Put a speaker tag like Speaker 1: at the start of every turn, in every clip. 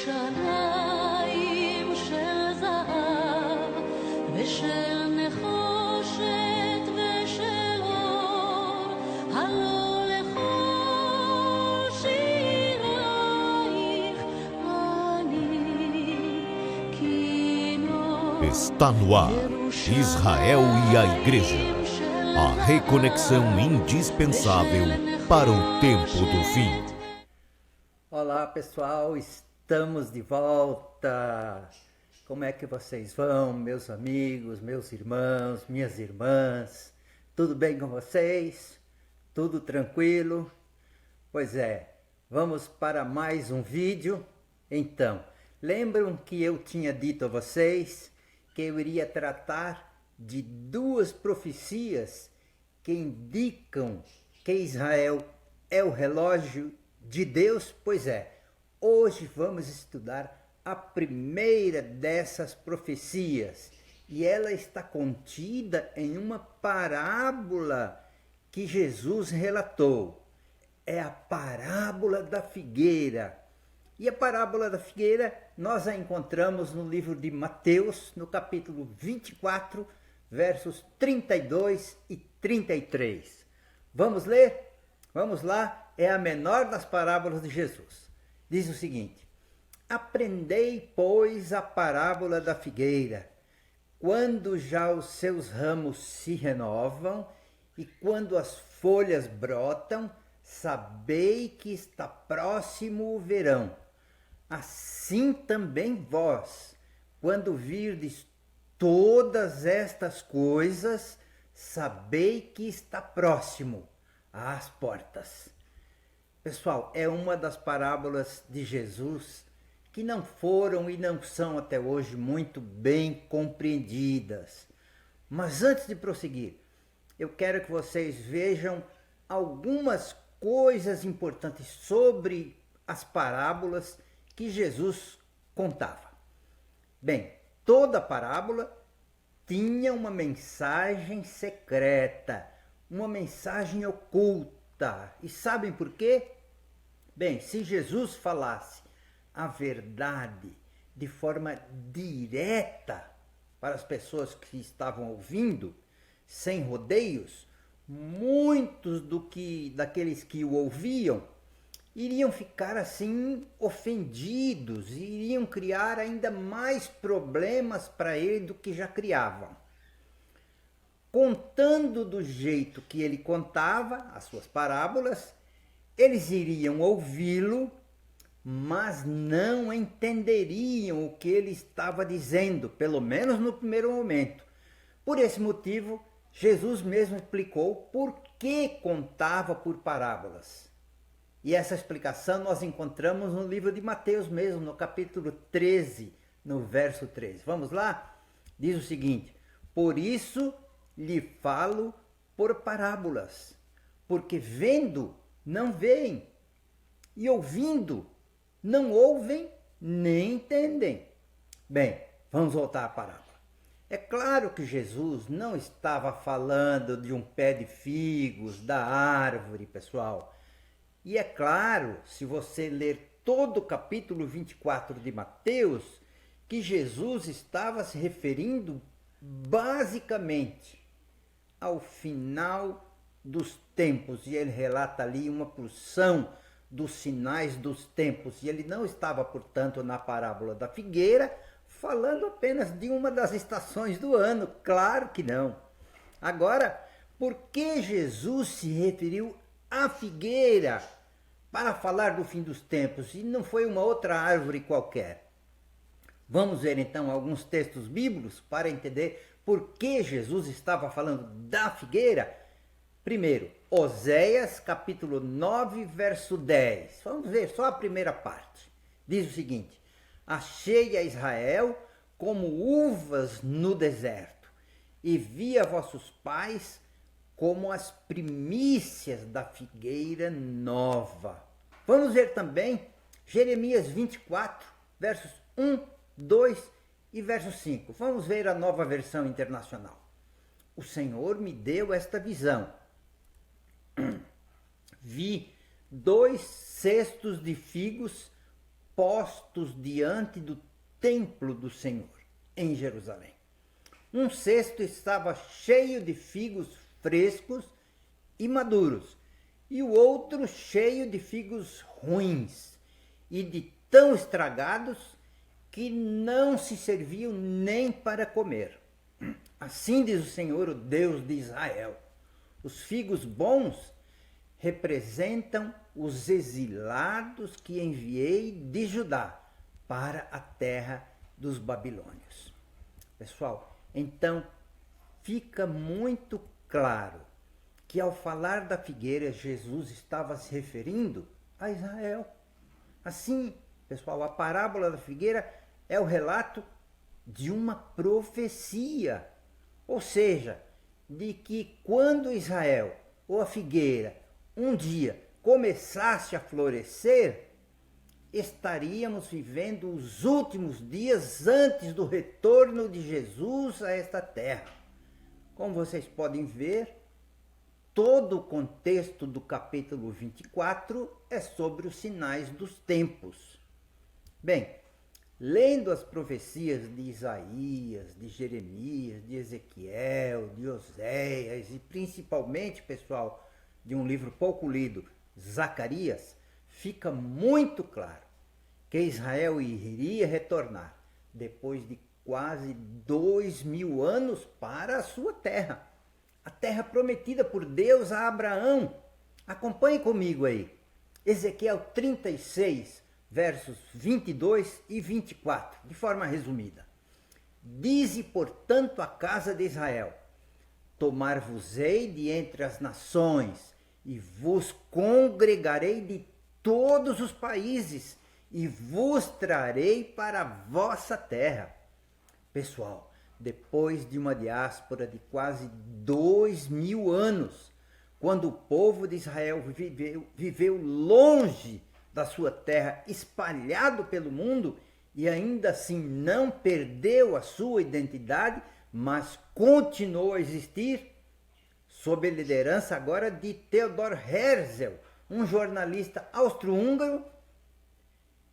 Speaker 1: ירושלים של זהב ושל נחושת ושל אור, הלא לכל שירייך אני כינור.
Speaker 2: Está no ar, Israel e a Igreja, a reconexão indispensável para o tempo do fim.
Speaker 3: Olá pessoal, estamos de volta. Como é que vocês vão, meus amigos, meus irmãos, minhas irmãs? Tudo bem com vocês? Tudo tranquilo? Pois é, vamos para mais um vídeo. Então, lembram que eu tinha dito a vocês que eu iria tratar de duas profecias que indicam que Israel é o relógio de Deus? Pois é, hoje vamos estudar a primeira dessas profecias e ela está contida em uma parábola que Jesus relatou. É a parábola da figueira. E a parábola da figueira nós a encontramos no livro de Mateus, no capítulo 24, versos 32 e 33. Vamos ler? Vamos lá. É a menor das parábolas de Jesus. Diz o seguinte: aprendei, pois, a parábola da figueira. Quando já os seus ramos se renovam e quando as folhas brotam, sabei que está próximo o verão. Assim também vós, quando virdes todas estas coisas, sabei que está próximo às portas. Pessoal, é uma das parábolas de Jesus que não foram e não são até hoje muito bem compreendidas. Mas antes de prosseguir, eu quero que vocês vejam algumas coisas importantes sobre as parábolas que Jesus contava. Bem, toda parábola tinha uma mensagem secreta, uma mensagem oculta. E sabem por quê? Bem, se Jesus falasse a verdade de forma direta para as pessoas que estavam ouvindo, sem rodeios, muitos daqueles que o ouviam iriam ficar assim ofendidos e iriam criar ainda mais problemas para ele do que já criavam. Contando do jeito que ele contava as suas parábolas, eles iriam ouvi-lo, mas não entenderiam o que ele estava dizendo, pelo menos no primeiro momento. Por esse motivo, Jesus mesmo explicou por que contava por parábolas. E essa explicação nós encontramos no livro de Mateus mesmo, no capítulo 13, no verso 3. Vamos lá? Diz o seguinte: por isso lhe falo por parábolas, porque vendo não veem, e ouvindo não ouvem nem entendem. Bem, vamos voltar à parábola. É claro que Jesus não estava falando de um pé de figos, da árvore, pessoal. E é claro, se você ler todo o capítulo 24 de Mateus, que Jesus estava se referindo basicamente ao final dos tempos. E ele relata ali uma porção dos sinais dos tempos. E ele não estava, portanto, na parábola da figueira, falando apenas de uma das estações do ano. Claro que não. Agora, por que Jesus se referiu à figueira para falar do fim dos tempos e não foi uma outra árvore qualquer? Vamos ver então alguns textos bíblicos para entender por que Jesus estava falando da figueira. Primeiro, Oséias capítulo 9, verso 10. Vamos ver só a primeira parte. Diz o seguinte: achei a Israel como uvas no deserto, e vi a vossos pais como as primícias da figueira nova. Vamos ver também Jeremias 24, versos 1, 2 e verso 5. Vamos ver a Nova Versão Internacional. O Senhor me deu esta visão. Vi 2 cestos de figos postos diante do templo do Senhor, em Jerusalém. Um cesto estava cheio de figos frescos e maduros, e o outro cheio de figos ruins e de tão estragados que não se serviam nem para comer. Assim diz o Senhor, o Deus de Israel: os figos bons representam os exilados que enviei de Judá para a terra dos babilônios. Pessoal, então fica muito claro que ao falar da figueira, Jesus estava se referindo a Israel. Assim, pessoal, a parábola da figueira é o relato de uma profecia, ou seja, de que quando Israel ou a figueira um dia começasse a florescer, estaríamos vivendo os últimos dias antes do retorno de Jesus a esta terra. Como vocês podem ver, todo o contexto do capítulo 24 é sobre os sinais dos tempos. Bem, lendo as profecias de Isaías, de Jeremias, de Ezequiel, de Oséias e principalmente, pessoal, de um livro pouco lido, Zacarias, fica muito claro que Israel iria retornar depois de quase 2000 anos para a sua terra, a terra prometida por Deus a Abraão. Acompanhe comigo aí, Ezequiel 36, versos 22 e 24, de forma resumida. Dize, portanto, a casa de Israel: tomar-vos-ei de entre as nações, e vos congregarei de todos os países, e vos trarei para a vossa terra. Pessoal, depois de uma diáspora de quase 2000 anos, quando o povo de Israel viveu longe da sua terra, espalhado pelo mundo, e ainda assim não perdeu a sua identidade, mas continuou a existir, sob a liderança agora de Theodor Herzl, um jornalista austro-húngaro,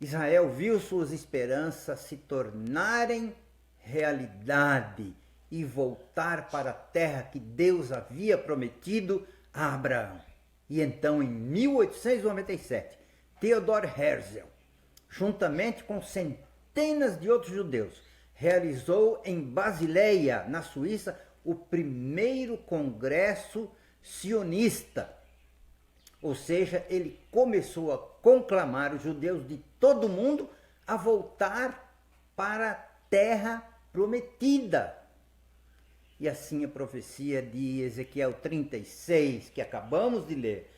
Speaker 3: Israel viu suas esperanças se tornarem realidade e voltar para a terra que Deus havia prometido a Abraão. E então, em 1897, Theodor Herzl, juntamente com centenas de outros judeus, realizou em Basileia, na Suíça, o primeiro congresso sionista. Ou seja, ele começou a conclamar os judeus de todo o mundo a voltar para a terra prometida. E assim a profecia de Ezequiel 36, que acabamos de ler,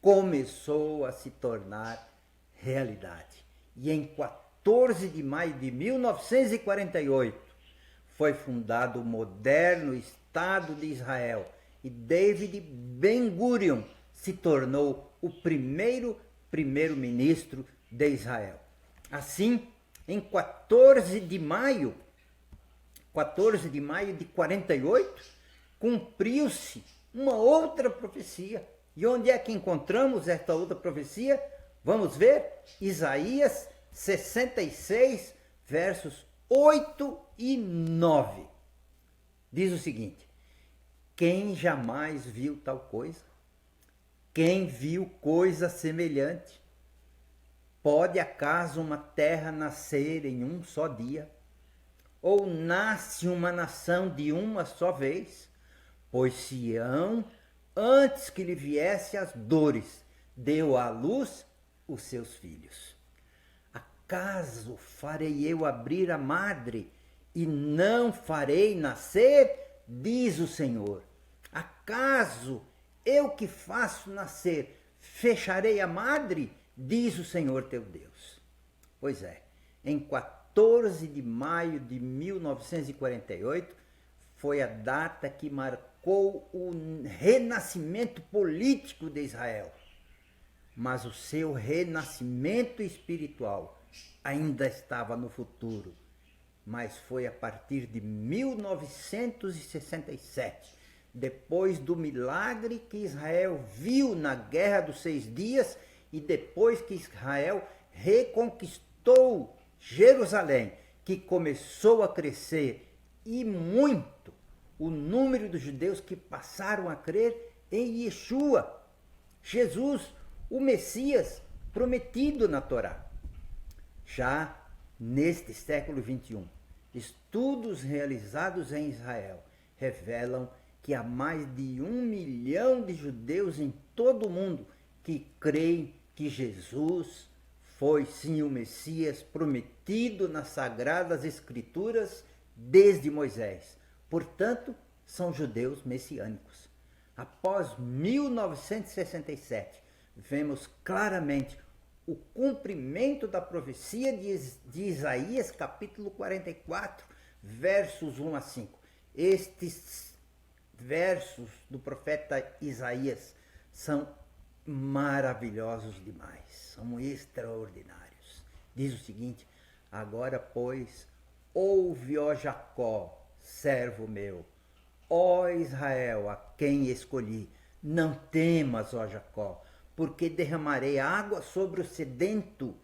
Speaker 3: começou a se tornar realidade. E em 14 de maio de 1948, foi fundado o moderno Estado de Israel e David Ben-Gurion se tornou o primeiro-ministro de Israel. Assim, em 14 de maio de 48, cumpriu-se uma outra profecia. E onde é que encontramos esta outra profecia? Vamos ver? Isaías 66, versos 8 e 9. Diz o seguinte: quem jamais viu tal coisa? Quem viu coisa semelhante? Pode acaso uma terra nascer em um só dia? Ou nasce uma nação de uma só vez? Pois Sião, antes que lhe viesse as dores, deu à luz os seus filhos. Acaso farei eu abrir a madre e não farei nascer? Diz o Senhor. Acaso eu que faço nascer, fecharei a madre? Diz o Senhor teu Deus. Pois é, em 14 de maio de 1948, foi a data que marcou o renascimento político de Israel. Mas o seu renascimento espiritual ainda estava no futuro. Mas foi a partir de 1967, depois do milagre que Israel viu na Guerra dos 6 Dias e depois que Israel reconquistou conquistou Jerusalém, que começou a crescer e muito o número dos judeus que passaram a crer em Yeshua, Jesus, o Messias prometido na Torá. Já neste século XXI, estudos realizados em Israel revelam que há mais de 1 milhão de judeus em todo o mundo que creem que Jesus foi sim o Messias prometido nas Sagradas Escrituras desde Moisés. Portanto, são judeus messiânicos. Após 1967, vemos claramente o cumprimento da profecia de Isaías, capítulo 44, versos 1 a 5. Estes versos do profeta Isaías são maravilhosos demais, são extraordinários. Diz o seguinte: agora, pois, ouve, ó Jacó, servo meu, ó Israel, a quem escolhi, não temas, ó Jacó, porque derramarei água sobre o sedento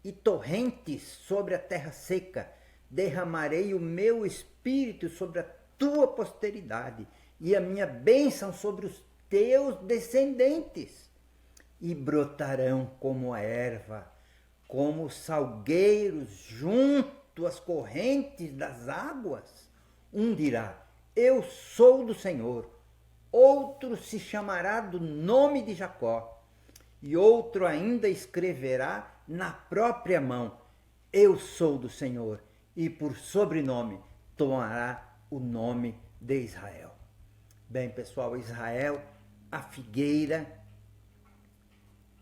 Speaker 3: e torrentes sobre a terra seca. Derramarei o meu espírito sobre a tua posteridade e a minha bênção sobre os teus descendentes. E brotarão como a erva, como os salgueiros junto às correntes das águas. Um dirá: eu sou do Senhor. Outro se chamará do nome de Jacó, e outro ainda escreverá na própria mão: eu sou do Senhor, e por sobrenome tomará o nome de Israel. Bem, pessoal, Israel, a figueira,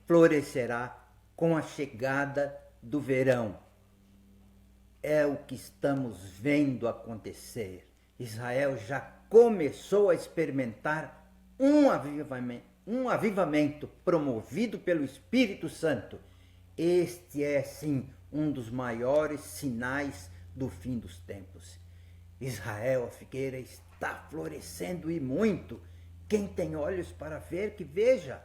Speaker 3: florescerá com a chegada do verão. É o que estamos vendo acontecer. Israel já começou a experimentar um avivamento promovido pelo Espírito Santo. Este é, sim, um dos maiores sinais do fim dos tempos. Israel, a figueira, está florescendo e muito. Quem tem olhos para ver, que veja.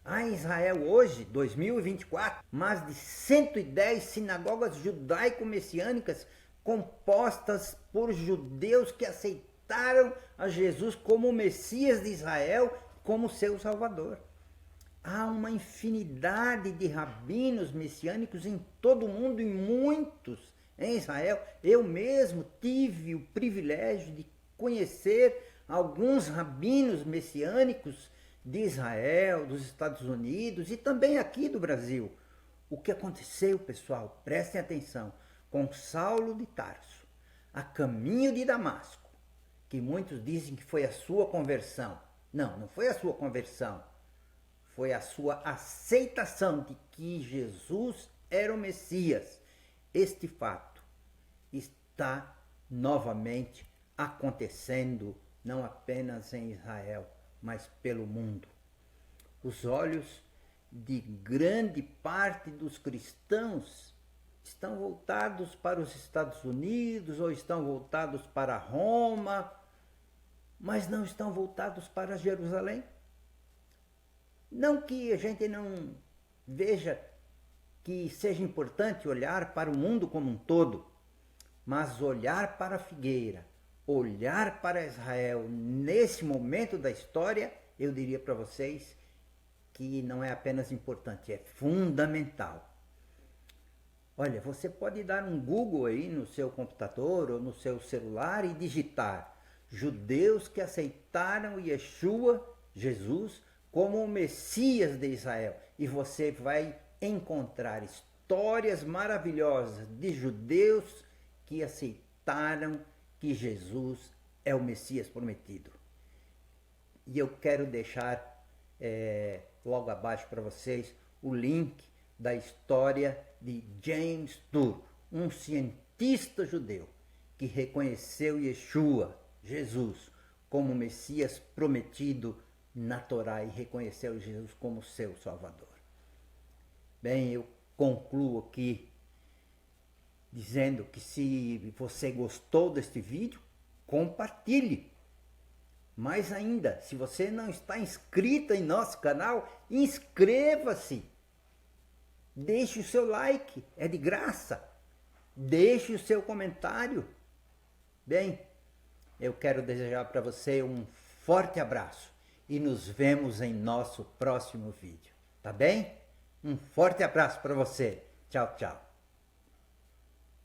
Speaker 3: Há em Israel hoje, 2024, mais de 110 sinagogas judaico-messiânicas compostas por judeus que aceitaram a Jesus como o Messias de Israel, como seu Salvador. Há uma infinidade de rabinos messiânicos em todo o mundo e muitos em Israel. Eu mesmo tive o privilégio de conhecer alguns rabinos messiânicos de Israel, dos Estados Unidos e também aqui do Brasil. O que aconteceu, pessoal, prestem atenção, com Saulo de Tarso, a caminho de Damasco, que muitos dizem que foi a sua conversão. Não, não foi a sua conversão. Foi a sua aceitação de que Jesus era o Messias. Este fato está novamente acontecendo, não apenas em Israel, mas pelo mundo. Os olhos de grande parte dos cristãos estão voltados para os Estados Unidos ou estão voltados para Roma, mas não estão voltados para Jerusalém. Não que a gente não veja que seja importante olhar para o mundo como um todo, mas olhar para a figueira, olhar para Israel nesse momento da história, eu diria para vocês que não é apenas importante, é fundamental. Olha, você pode dar um Google aí no seu computador ou no seu celular e digitar judeus que aceitaram Yeshua, Jesus, como o Messias de Israel. E você vai encontrar histórias maravilhosas de judeus que aceitaram que Jesus é o Messias prometido. E eu quero deixar logo abaixo para vocês o link da história de James Tour, um cientista judeu que reconheceu Yeshua, Jesus, como o Messias prometido na Torá e reconheceu Jesus como seu Salvador. Bem, eu concluo aqui dizendo que se você gostou deste vídeo, compartilhe. Mais ainda, se você não está inscrito em nosso canal, inscreva-se. Deixe o seu like, é de graça. Deixe o seu comentário. Bem, eu quero desejar para você um forte abraço e nos vemos em nosso próximo vídeo, tá bem? Um forte abraço para você. Tchau, tchau.